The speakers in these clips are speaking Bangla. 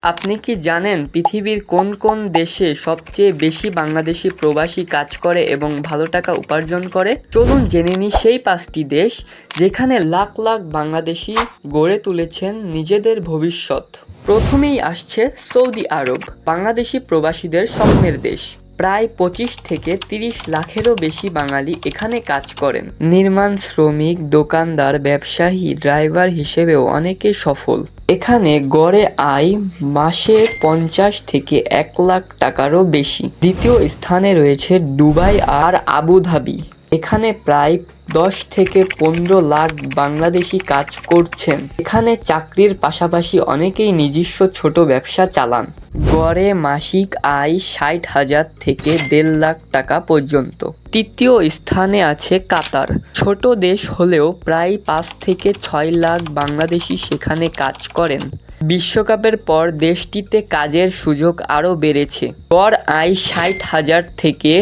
আপনি কি জানেন পৃথিবীর কোন কোন দেশে সবচেয়ে বেশি বাংলাদেশি প্রবাসী কাজ করে এবং ভালো টাকা উপার্জন করে? চলুন জেনে নিই সেই 5টি দেশ যেখানে লাখ লাখ বাংলাদেশি গড়ে তুলেছেন নিজেদের ভবিষ্যৎ। প্রথমেই আসছে সৌদি আরব, বাংলাদেশি প্রবাসীদের স্বপ্নের দেশ। প্রায় 25 থেকে 30 লাখেরও বেশি বাঙালি এখানে কাজ করেন। নির্মাণ শ্রমিক, দোকানদার, ব্যবসায়ী, ড্রাইভার হিসেবেও অনেকে সফল। এখানে গড়ে আয় মাসে 50 থেকে 1 লাখ টাকারও বেশি। দ্বিতীয় স্থানে রয়েছে দুবাই আর আবুধাবি। এখানে প্রায় 10 থেকে 15 লাখ বাংলাদেশি কাজ করছেন। এখানে চাকরির পাশাপাশি অনেকেই নিজস্ব ছোট ব্যবসা চালান। গড়ে মাসিক আয় 60,000 থেকে 1.5 লাখ টাকা পর্যন্ত। তৃতীয় স্থানে আছে কাতার। ছোট দেশ হলেও প্রায় 5 থেকে 6 লাখ বাংলাদেশি সেখানে কাজ করেন। বিশ্বকাপের পর দেশটিতে কাজের সুযোগ আরও বেড়েছে। গড় আয় 60,000 থেকে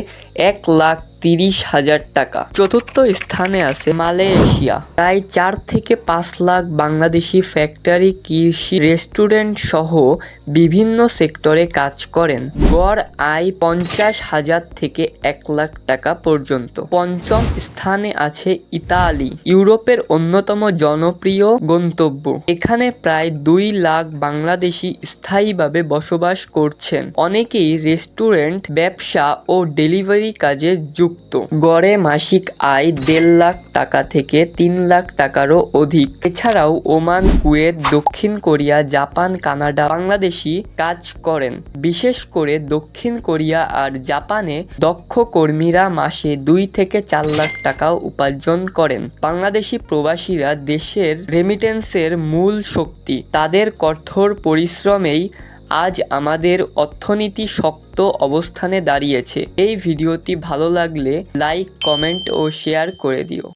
1,30,000 টাকা। চতুর্থ স্থানে আছে মালয়েশিয়া। প্রায় 4 থেকে 5 লাখ বাংলাদেশি ফ্যাক্টরি, কৃষি, রেস্টুরেন্ট সহ বিভিন্ন সেক্টরে কাজ করেন। গড় আয় 50,000 থেকে 1 লাখ টাকা পর্যন্ত। পঞ্চম স্থানে আছে ইতালি, ইউরোপের অন্যতম জনপ্রিয় গন্তব্য। এখানে প্রায় 2 লাখ বাংলাদেশি স্থায়ীভাবে বসবাস করছেন। অনেকেই রেস্টুরেন্ট, ব্যবসা ও ডেলিভারি কাজে যুক্ত। গড়ে মাসিক আয় 1.5 লাখ টাকা থেকে 3 লাখ টাকারও অধিক। এছাড়াও ওমান, কুয়েত, দক্ষিণ কোরিয়া, জাপান, কানাডা বাংলাদেশি কাজ করেন। বিশেষ করে দক্ষিণ কোরিয়া আর জাপানে দক্ষ কর্মীরা মাসে 2 থেকে 4 লাখ টাকাও উপার্জন করেন। বাংলাদেশি প্রবাসীরা দেশের রেমিটেন্সের মূল শক্তি। তাদের কঠোর পরিশ্রমেই আজ আমাদের অর্থনীতি শক্ত অবস্থানে দাঁড়িয়েছে। এই ভিডিওটি ভালো লাগলে লাইক, কমেন্ট ও শেয়ার করে দিও।